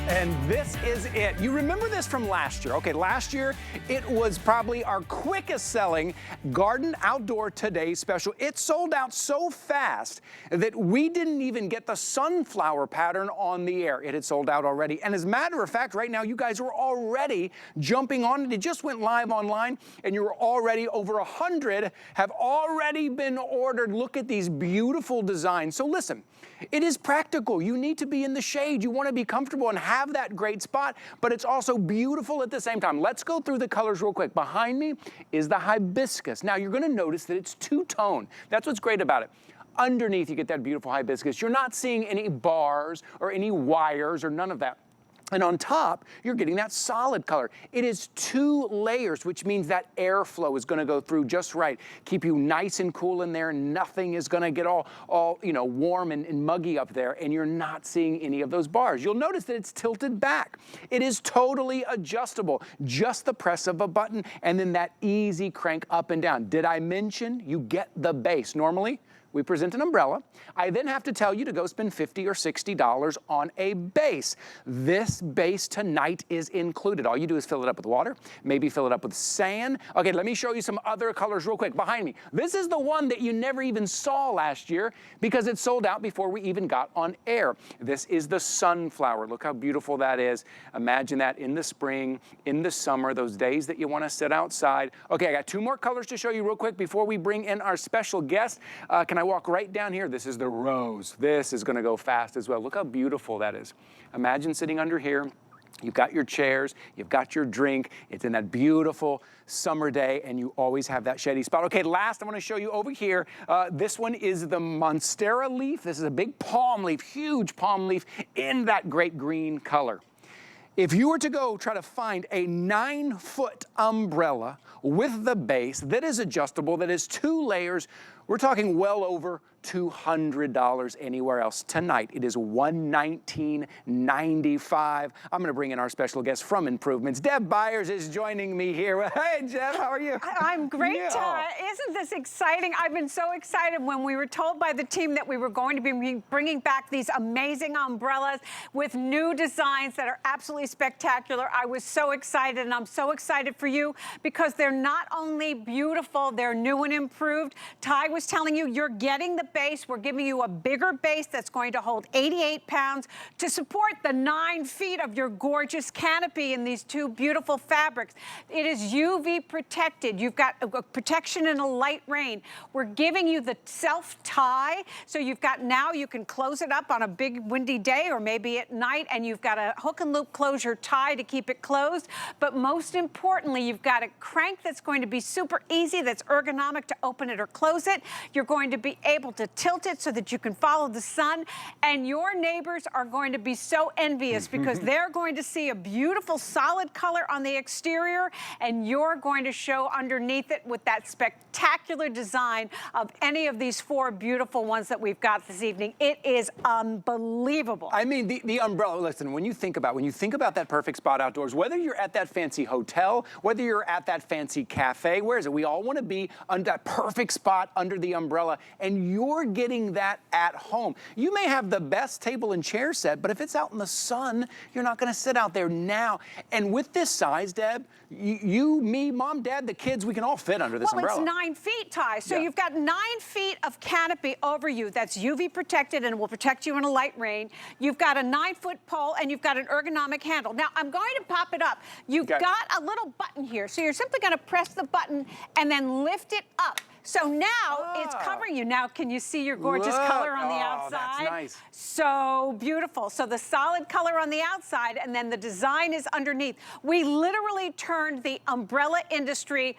And this is it. You remember this from last year. Okay, last year, it was probably our quickest selling Garden Outdoor Today special. It sold out so fast that we didn't even get the sunflower pattern on the air. It had sold out already. And as a matter of fact, right now, you guys are already jumping on it. It just went live online, and you're already over 100 have already been ordered. Look at these beautiful designs. So listen, it is practical. You need to be in the shade. You want to be comfortable and have that great spot, but it's also beautiful at the same time. Let's go through the colors real quick. Behind me is the hibiscus. Now you're going to notice that it's two-tone. That's what's great about it. Underneath you get that beautiful hibiscus. You're not seeing any bars or any wires or none of that. And on top, you're getting that solid color. It is 2 layers, which means that airflow is going to go through just right. Keep you nice and cool in there. Nothing is going to get all warm and muggy up there, and you're not seeing any of those bars. You'll notice that it's tilted back. It is totally adjustable. Just the press of a button, and then that easy crank up and down. Did I mention you get the base? Normally, we present an umbrella. I then have to tell you to go spend $50 or $60 on a base. This base tonight is included. All you do is fill it up with water, maybe fill it up with sand. Okay, let me show you some other colors real quick behind me. This is the one that you never even saw last year because it sold out before we even got on air. This is the sunflower. Look how beautiful that is. Imagine that in the spring, in the summer, those days that you want to sit outside. Okay, I got 2 more colors to show you real quick before we bring in our special guest. Can I walk right down here? This is the rose. This is going to go fast as well. Look how beautiful that is. Imagine sitting under here. You've got your chairs, you've got your drink. It's in that beautiful summer day, and you always have that shady spot. Okay, last I want to show you over here. This one is the monstera leaf. This is a big palm leaf, huge palm leaf in that great green color. If you were to go try to find a 9-foot umbrella with the base that is adjustable, that is 2 layers, we're talking well over $200 anywhere else. Tonight, it is $119.95. I'm going to bring in our special guest from Improvements. Deb Byers is joining me here. Hey, Deb, how are you? I'm great, Isn't this exciting? I've been so excited when we were told by the team that we were going to be bringing back these amazing umbrellas with new designs that are absolutely spectacular. I was so excited, and I'm so excited for you because they're not only beautiful, they're new and improved. Ty was telling you, you're getting the base. We're giving you a bigger base that's going to hold 88 pounds to support the 9 feet of your gorgeous canopy in these 2 beautiful fabrics. It is UV protected. You've got a protection in a light rain. We're giving you the self-tie, so you've got now you can close it up on a big windy day or maybe at night, and you've got a hook and loop closure tie to keep it closed. But most importantly, you've got a crank that's going to be super easy, that's ergonomic to open it or close it. You're going to be able to tilt it so that you can follow the sun, and your neighbors are going to be so envious because they're going to see a beautiful solid color on the exterior, and you're going to show underneath it with that spectacular design of any of these 4 beautiful ones that we've got this evening. It is unbelievable. I mean, the umbrella, listen, when you think about that perfect spot outdoors, whether you're at that fancy hotel, whether you're at that fancy cafe, where is it? We all want to be on that perfect spot under the umbrella, and you're getting that at home. You may have the best table and chair set, but if it's out in the sun, you're not going to sit out there now. And with this size, Deb, you, me, mom, dad, the kids, we can all fit under this umbrella. Well, it's 9 feet, Ty. So you've got 9 feet of canopy over you that's UV protected and will protect you in a light rain. You've got a 9-foot pole, and you've got an ergonomic handle. Now, I'm going to pop it up. You've got a little button here. So you're simply going to press the button and then lift it up. So now it's covering you. Now, can you see your gorgeous color on the outside? That's nice. So beautiful. So the solid color on the outside, and then the design is underneath. We literally turned the umbrella industry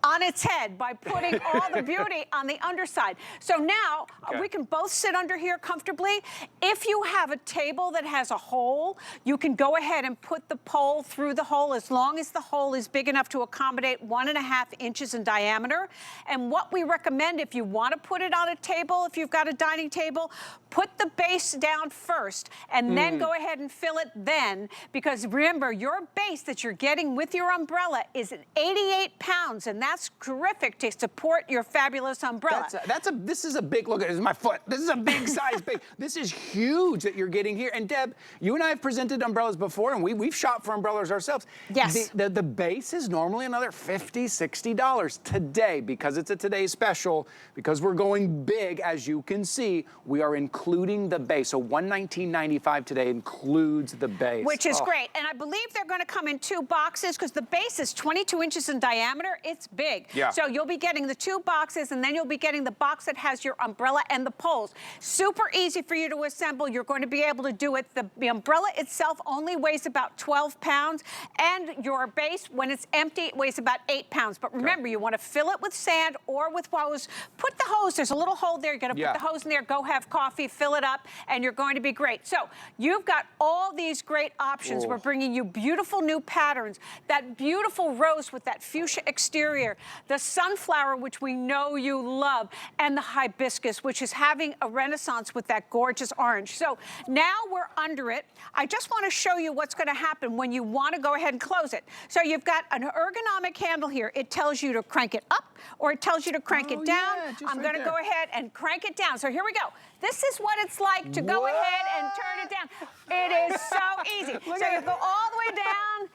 on its head by putting all the beauty on the underside. So now we can both sit under here comfortably. If you have a table that has a hole, you can go ahead and put the pole through the hole as long as the hole is big enough to accommodate 1.5 inches in diameter. And what we recommend, if you want to put it on a table, if you've got a dining table, put the base down first and then go ahead and fill it then, because remember, your base that you're getting with your umbrella is 88 pounds, and that's that's terrific to support your fabulous umbrella. This is a big, look at this is my foot. This is a big size big. This is huge that you're getting here. And Deb, you and I have presented umbrellas before, and we've shopped for umbrellas ourselves. Yes. The base is normally another $50, $60. Today, because it's a today's special, because we're going big, as you can see, we are including the base. So $119.95 today includes the base. Which is great. And I believe they're going to come in 2 boxes because the base is 22 inches in diameter. It's big. Yeah. So you'll be getting the 2 boxes, and then you'll be getting the box that has your umbrella and the poles. Super easy for you to assemble. You're going to be able to do it. The umbrella itself only weighs about 12 pounds, and your base, when it's empty, it weighs about 8 pounds. But remember, you want to fill it with sand or with hose. Put the hose, there's a little hole there. You're going to put the hose in there, go have coffee, fill it up, and you're going to be great. So you've got all these great options. We're bringing you beautiful new patterns. That beautiful rose with that fuchsia exterior, the sunflower, which we know you love, and the hibiscus, which is having a renaissance with that gorgeous orange. So now we're under it. I just want to show you what's going to happen when you want to go ahead and close it. So you've got an ergonomic handle here. It tells you to crank it up, or it tells you to crank it down. I'm going to go ahead and crank it down. So here we go. This is what it's like to go ahead and turn it down. It is so easy. So you go all the way down,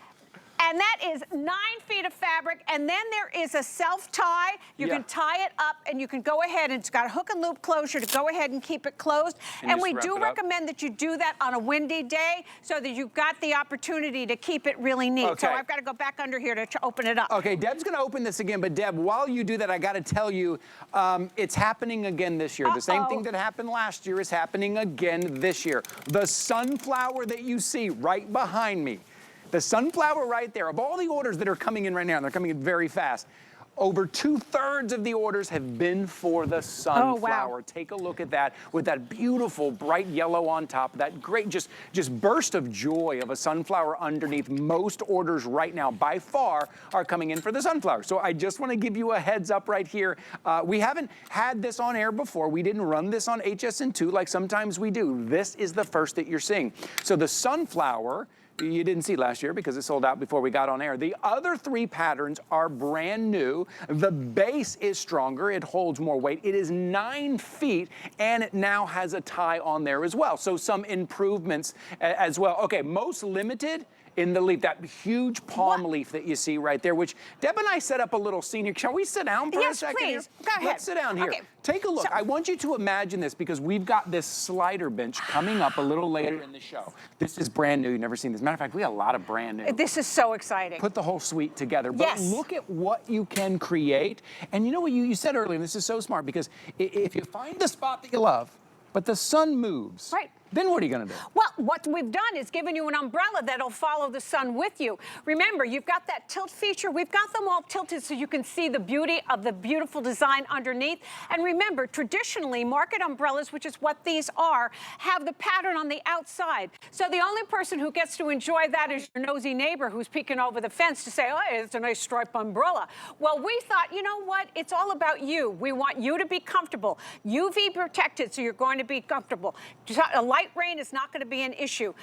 and that is 9 feet of fabric, and then there is a self-tie. You can tie it up, and you can go ahead, and it's got a hook and loop closure to go ahead and keep it closed. And we do recommend that you do that on a windy day so that you've got the opportunity to keep it really neat. So I've got to go back under here to open it up. Okay, Deb's going to open this again, but Deb, while you do that, I got to tell you, it's happening again this year. The same thing that happened last year is happening again this year. The sunflower that you see right behind me, the sunflower right there, of all the orders that are coming in right now, and they're coming in very fast, over 2/3 of the orders have been for the sunflower. Take a look at that with that beautiful bright yellow on top, that great just burst of joy of a sunflower underneath. Most orders right now by far are coming in for the sunflower. So I just want to give you a heads up right here. We haven't had this on air before. We didn't run this on HSN2 like sometimes we do. This is the first that you're seeing. So the sunflower, you didn't see last year because it sold out before we got on air. The other 3 patterns are brand new. The base is stronger. It holds more weight. It is 9 feet, and it now has a tie on there as well. So some improvements as well. Okay, most limited in the leaf, that huge palm leaf that you see right there, which Deb and I set up a little scene here. Shall we sit down for a second? Yes, please. Here? Go ahead. Let's sit down here. Okay. Take a look. I want you to imagine this because we've got this slider bench coming up a little later in the show. This is brand new. You've never seen this. Matter of fact, we got a lot of brand new. This is so exciting. Put the whole suite together. But look at what you can create. And you know what you said earlier, and this is so smart, because if you find the spot that you love, but the sun moves. Then what are you going to do? Well, what we've done is given you an umbrella that'll follow the sun with you. Remember, you've got that tilt feature. We've got them all tilted so you can see the beauty of the beautiful design underneath. And remember, traditionally, market umbrellas, which is what these are, have the pattern on the outside. So the only person who gets to enjoy that is your nosy neighbor who's peeking over the fence to say, oh, it's a nice striped umbrella. Well, we thought, you know what? It's all about you. We want you to be comfortable. UV protected, so you're going to be comfortable. A light rain is not going to be an issue.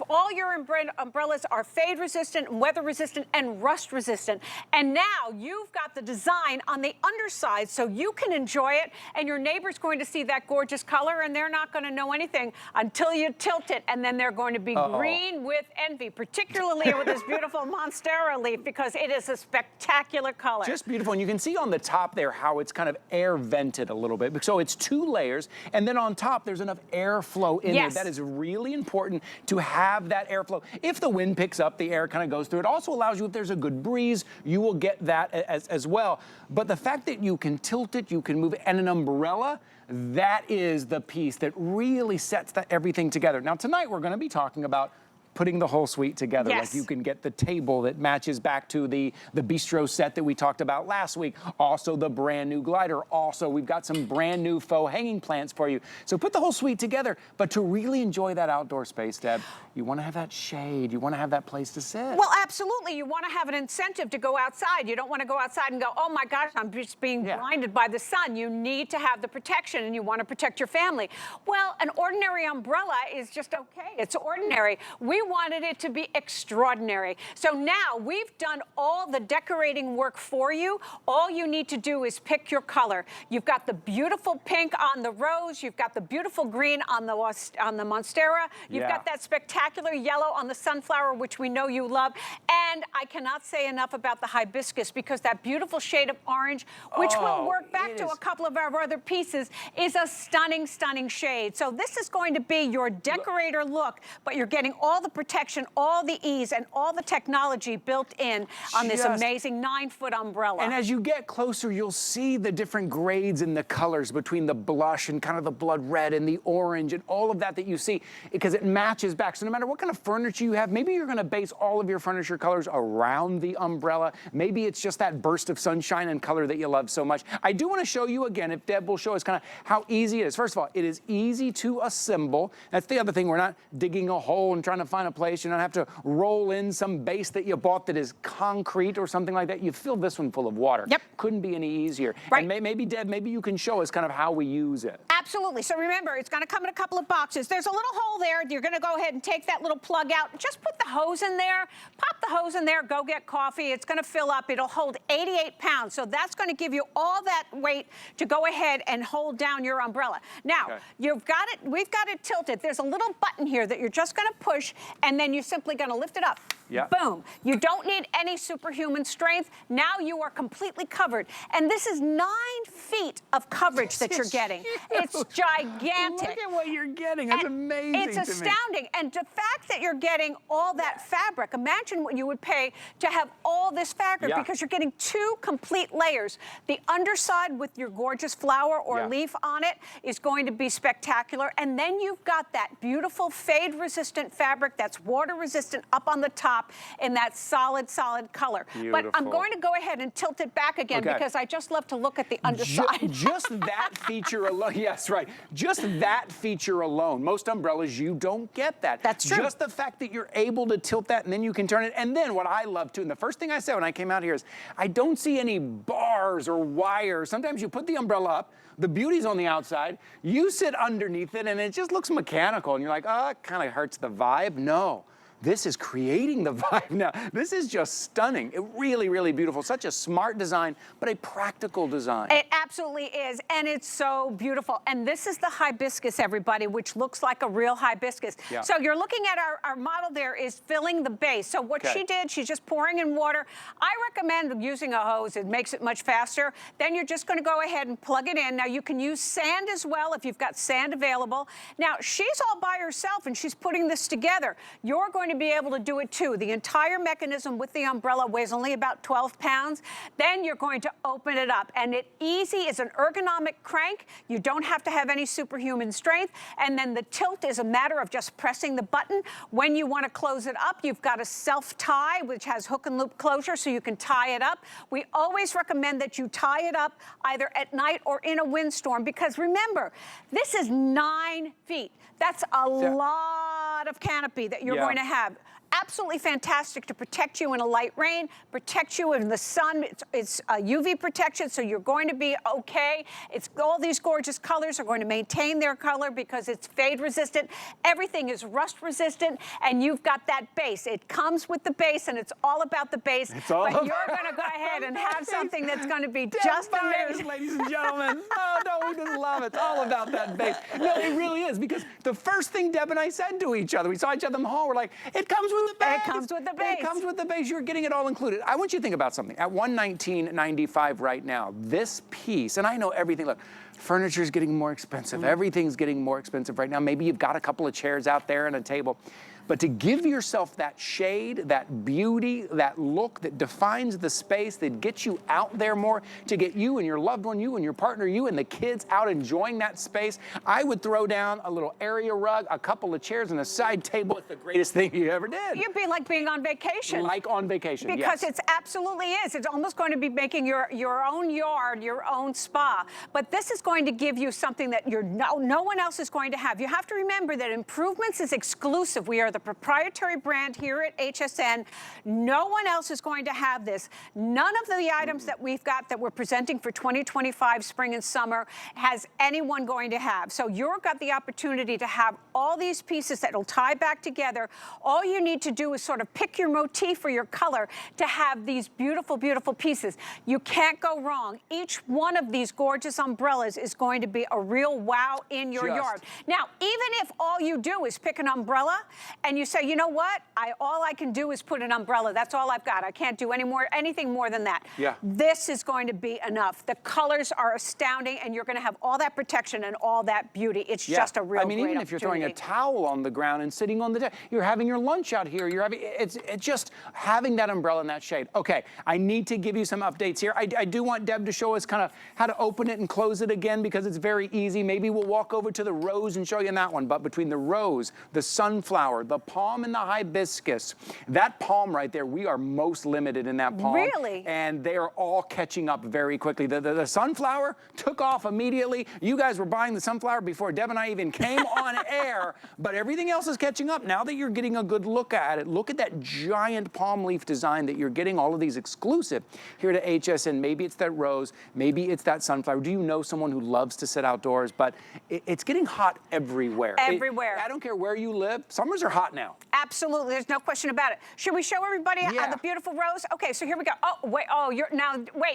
All your umbrellas are fade resistant, weather resistant, and rust resistant. And now you've got the design on the underside so you can enjoy it, and your neighbor's going to see that gorgeous color, and they're not going to know anything until you tilt it, and then they're going to be green with envy, particularly with this beautiful Monstera leaf, because it is a spectacular color. Just beautiful. And you can see on the top there how it's kind of air vented a little bit. So it's 2 layers, and then on top there's enough airflow in there. That is really important to have that airflow. If the wind picks up, the air kind of goes through. It also allows you, if there's a good breeze, you will get that as well. But the fact that you can tilt it, you can move it, and an umbrella, that is the piece that really sets everything together. Now tonight we're going to be talking about putting the whole suite together. Like you can get the table that matches back to the bistro set that we talked about last week. Also the brand new glider. Also, we've got some brand new faux hanging plants for you. So put the whole suite together. But to really enjoy that outdoor space, Deb, you want to have that shade. You want to have that place to sit. Well, absolutely. You want to have an incentive to go outside. You don't want to go outside and go, oh my gosh, I'm just being blinded by the sun. You need to have the protection, and you want to protect your family. Well, an ordinary umbrella is just okay. It's ordinary. We wanted it to be extraordinary. So now we've done all the decorating work for you. All you need to do is pick your color. You've got the beautiful pink on the rose. You've got the beautiful green on the monstera. You've got that spectacular yellow on the sunflower, which we know you love. And I cannot say enough about the hibiscus, because that beautiful shade of orange, which will work back to a couple of our other pieces, is a stunning, stunning shade. So this is going to be your decorator look, but you're getting all the protection, all the ease, and all the technology built in on this amazing 9-foot umbrella. And as you get closer, you'll see the different grades in the colors between the blush and kind of the blood red and the orange and all of that you see, because it matches back. So no matter what kind of furniture you have, maybe you're going to base all of your furniture colors around the umbrella. Maybe it's just that burst of sunshine and color that you love so much. I do want to show you again, if Deb will show us kind of how easy it is. First of all, it is easy to assemble. That's the other thing. We're not digging a hole and trying to find a place. You don't have to roll in some base that you bought that is concrete or something like that. You fill this one full of water. Yep. Couldn't be any easier. Right. And maybe, Deb, maybe you can show us kind of how we use it. Absolutely. So remember, it's going to come in a couple of boxes. There's a little hole there. You're going to go ahead and take that little plug out. Just put the hose in there. Pop the hose in there. Go get coffee. It's going to fill up. It'll hold 88 pounds. So that's going to give you all that weight to go ahead and hold down your umbrella. Now, you've got it. We've got it tilted. There's a little button here that you're just going to push, and then you're simply going to lift it up. Yeah. Boom. You don't need any superhuman strength. Now you are completely covered. And this is 9 feet of coverage that you're getting. It's gigantic. Look at what you're getting. That's amazing. It's astounding. And the fact that you're getting all that fabric, imagine what you would pay to have all this fabric, because you're getting 2 complete layers. The underside with your gorgeous flower or leaf on it is going to be spectacular. And then you've got that beautiful fade-resistant fabric that's water-resistant up on the top in that solid, solid color. Beautiful. But I'm going to go ahead and tilt it back again because I just love to look at the underside. Just that feature alone, yes, right. Just that feature alone. Most umbrellas, you don't get that. That's true. Just the fact that you're able to tilt that and then you can turn it. And then what I love too, and the first thing I said when I came out here is, I don't see any bars or wires. Sometimes you put the umbrella up, the beauty's on the outside, you sit underneath it and it just looks mechanical and you're like, oh, it kind of hurts the vibe. No. This is creating the vibe now. This is just stunning. It really, really beautiful. Such a smart design, but a practical design. It absolutely is, and it's so beautiful. And this is the hibiscus, everybody, which looks like a real hibiscus. Yeah. So you're looking at our model there is filling the base. So what she did, she's just pouring in water. I recommend using a hose. It makes it much faster. Then you're just going to go ahead and plug it in. Now you can use sand as well if you've got sand available. Now she's all by herself and she's putting this together. You're going to be able to do it too. The entire mechanism with the umbrella weighs only about 12 pounds. Then you're going to open it up, and it easy is an ergonomic crank. You don't have to have any superhuman strength. And then the tilt is a matter of just pressing the button. When you want to close it up, you've got a self-tie, which has hook and loop closure, so you can tie it up. We always recommend that you tie it up either at night or in a windstorm, because remember, this is 9 feet. That's a lot of canopy that you're going to have. Absolutely fantastic to protect you in a light rain, protect you in the sun. It's UV protection, so you're going to be okay. It's all these gorgeous colors are going to maintain their color because it's fade resistant. Everything is rust resistant, and you've got that base. It comes with the base, and it's all about the base. But you're going to go ahead and have something that's going to be just amazing. Ladies and gentlemen. Oh, no, we just love it. It's all about that base. No, it really is, because the first thing Deb and I said to each other, we saw each other in the hall, we're like, it comes with the base. It comes with the base. It comes with the base. You're getting it all included. I want you to think about something. At $119.95 right now, this piece, and I know everything, look, furniture's getting more expensive. Everything's getting more expensive right now. Maybe you've got a couple of chairs out there and a table. But to give yourself that shade, that beauty, that look that defines the space, that gets you out there more, to get you and your loved one, you and your partner, you and the kids out enjoying that space, I would throw down a little area rug, a couple of chairs, and a side table. It's the greatest thing you ever did. You'd be like being on vacation. Like on vacation, because it absolutely is. It's almost going to be making your own yard, your own spa. But this is going to give you something that no one else is going to have. You have to remember that Improvements is exclusive. We are the proprietary brand here at HSN. No one else is going to have this. None of the items that we've got that we're presenting for 2025 spring and summer has anyone going to have. So you've got the opportunity to have all these pieces that will tie back together. All you need to do is sort of pick your motif or your color to have these beautiful, beautiful pieces. You can't go wrong. Each one of these gorgeous umbrellas is going to be a real wow in your yard. Now, even if all you do is pick an umbrella and you say, you know what, all I can do is put an umbrella. That's all I've got. I can't do anything more than that. Yeah. This is going to be enough. The colors are astounding, and you're going to have all that protection and all that beauty. It's just a real I mean, even if you're throwing a towel on the ground and sitting on the deck, you're having your lunch out here. It's just having that umbrella in that shade. Okay, I need to give you some updates here. I do want Deb to show us kind of how to open it and close it again, because it's very easy. Maybe we'll walk over to the rose and show you that one. But between the rose, the sunflower, the palm, and the hibiscus, that palm right there, we are most limited in that palm. Really? And they are all catching up very quickly. The sunflower took off immediately. You guys were buying the sunflower before Deb and I even came on air, but everything else is catching up. Now that you're getting a good look at it, look at that giant palm leaf design that you're getting, all of these exclusive here to HSN. Maybe it's that rose, maybe it's that sunflower. Do you know someone who loves to sit outdoors? But it's getting hot everywhere. Everywhere. I don't care where you live. Summers are hot now. Absolutely, there's no question about it. Should we show everybody the beautiful rose? Okay, so here we go. Oh, wait,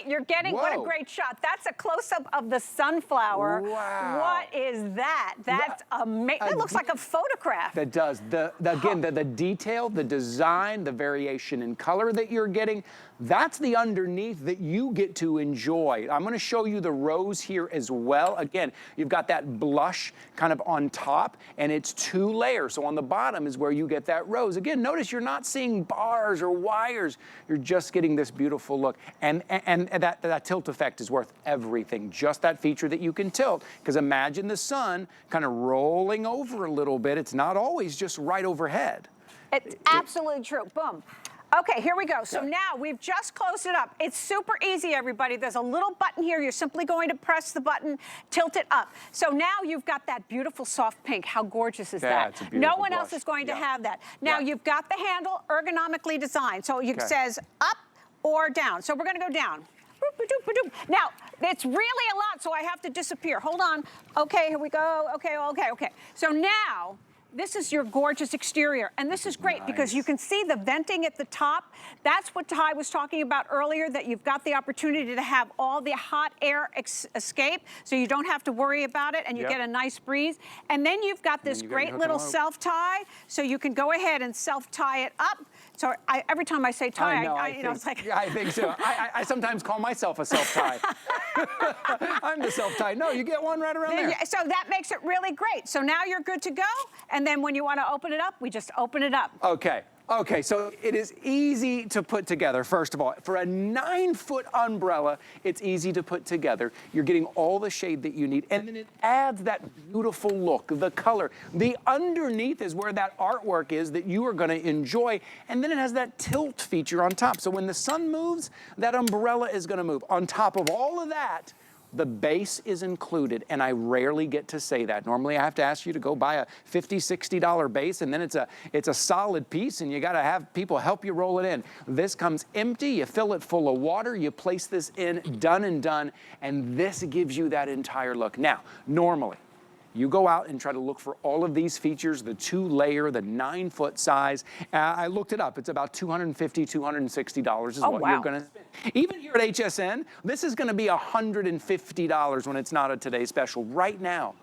you're getting, what a great shot. That's a close-up of the sunflower. Wow. What is that? That's amazing. It looks like a photograph. That does. Again, the detail, the design, the variation in color that you're getting, that's the underneath that you get to enjoy. I'm going to show you the rose here as well. Again, you've got that blush kind of on top, and it's 2 layers. So on the bottom is where you get that rose. Again, notice you're not seeing bars or wires. You're just getting this beautiful look. And that tilt effect is worth everything. Just that feature that you can tilt. Because imagine the sun kind of rolling over a little bit. It's not always just right overhead. It's absolutely true. Boom. Okay, here we go. So now we've just closed it up. It's super easy, everybody. There's a little button here. You're simply going to press the button, tilt it up. So now you've got that beautiful soft pink. How gorgeous is that? It's a beautiful no one blush. else is going to have that. Now you've got the handle ergonomically designed. So it says up or down. So we're going to go down. Now, it's really a lot, so I have to disappear. Hold on. Okay, here we go. Okay. So now, this is your gorgeous exterior, and this is great because you can see the venting at the top. That's what Ty was talking about earlier, that you've got the opportunity to have all the hot air escape, so you don't have to worry about it, and you get a nice breeze. And then you've got this great little self-tie, so you can go ahead and self-tie it up. So every time I say tie, it's like... Yeah, I think so. I sometimes call myself a self-tie. I'm the self-tie. No, you get one right around there. So that makes it really great. So now you're good to go. And then when you want to open it up, we just open it up. Okay, so it is easy to put together. First of all, for a 9-foot umbrella, it's easy to put together. You're getting all the shade that you need, and then it adds that beautiful look, the color. The underneath is where that artwork is that you are going to enjoy, and then it has that tilt feature on top. So when the sun moves, that umbrella is going to move. On top of all of that, the base is included, and I rarely get to say that. Normally I have to ask you to go buy a $50, $60 base, and then it's a solid piece, and you got to have people help you roll it in. This comes empty, you fill it full of water, you place this in, done and done, and this gives you that entire look. Now, normally, you go out and try to look for all of these features, the 2-layer, the 9-foot size. I looked it up. It's about $250, $260 is what you're going to spend. Even here at HSN, this is going to be $150 when it's not a Today Special. Right now,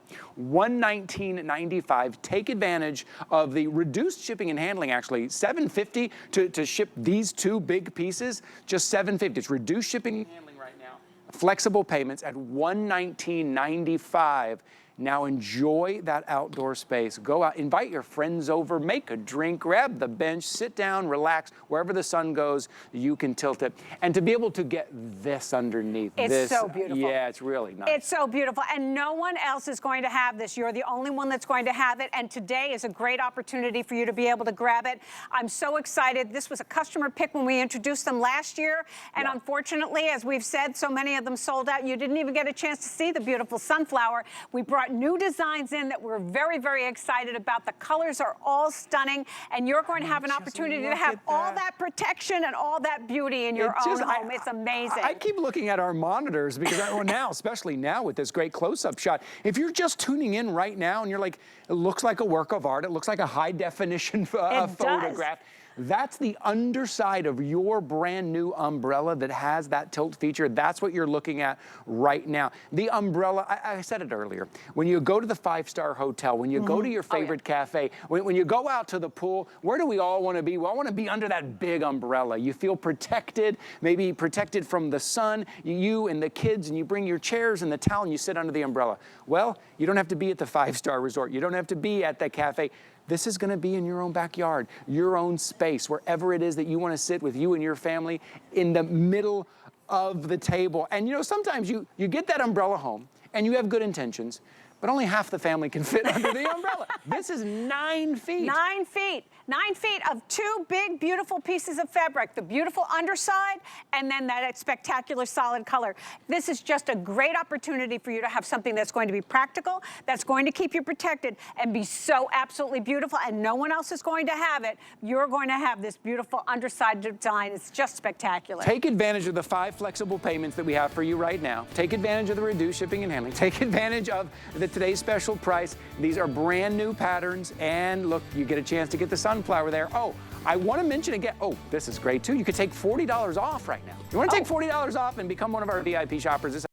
$119.95. Take advantage of the reduced shipping and handling, actually. $750 to ship these 2 big pieces, just $750. It's reduced shipping and handling right now. Flexible payments at $119.95. Now enjoy that outdoor space. Go out, invite your friends over, make a drink, grab the bench, sit down, relax. Wherever the sun goes, you can tilt it. And to be able to get this underneath. It's so beautiful. Yeah, it's really nice. It's so beautiful. And no one else is going to have this. You're the only one that's going to have it. And today is a great opportunity for you to be able to grab it. I'm so excited. This was a customer pick when we introduced them last year. And unfortunately, as we've said, so many of them sold out. You didn't even get a chance to see the beautiful sunflower. We brought brought new designs in that we're very, very excited about. The colors are all stunning, and you're going to have an opportunity to have all that protection and all that beauty in your own home. It's amazing. I keep looking at our monitors because now, especially now with this great close-up shot, if you're just tuning in right now and you're like, it looks like a work of art, it looks like a high-definition photograph. That's the underside of your brand new umbrella that has that tilt feature. That's what you're looking at right now. The umbrella, I said it earlier, when you go to the five-star hotel, when you go to your favorite cafe, when you go out to the pool, where do we all want to be? We all want to be under that big umbrella. You feel protected, maybe protected from the sun, you and the kids, and you bring your chairs and the towel and you sit under the umbrella. Well, you don't have to be at the five-star resort. You don't have to be at the cafe. This is going to be in your own backyard, your own space, wherever it is that you want to sit with you and your family in the middle of the table. And you know, sometimes you get that umbrella home and you have good intentions, but only half the family can fit under the umbrella. This is 9 feet. 9 feet. 9 feet of two big, beautiful pieces of fabric, the beautiful underside and then that spectacular solid color. This is just a great opportunity for you to have something that's going to be practical, that's going to keep you protected and be so absolutely beautiful, and no one else is going to have it. You're going to have this beautiful underside design. It's just spectacular. Take advantage of the 5 flexible payments that we have for you right now. Take advantage of the reduced shipping and handling. Take advantage of today's special price. These are brand new patterns, and look, you get a chance to get the sunflower there. Oh, I want to mention again, oh, this is great too. You could take $40 off right now. You want to take $40 off and become one of our VIP shoppers this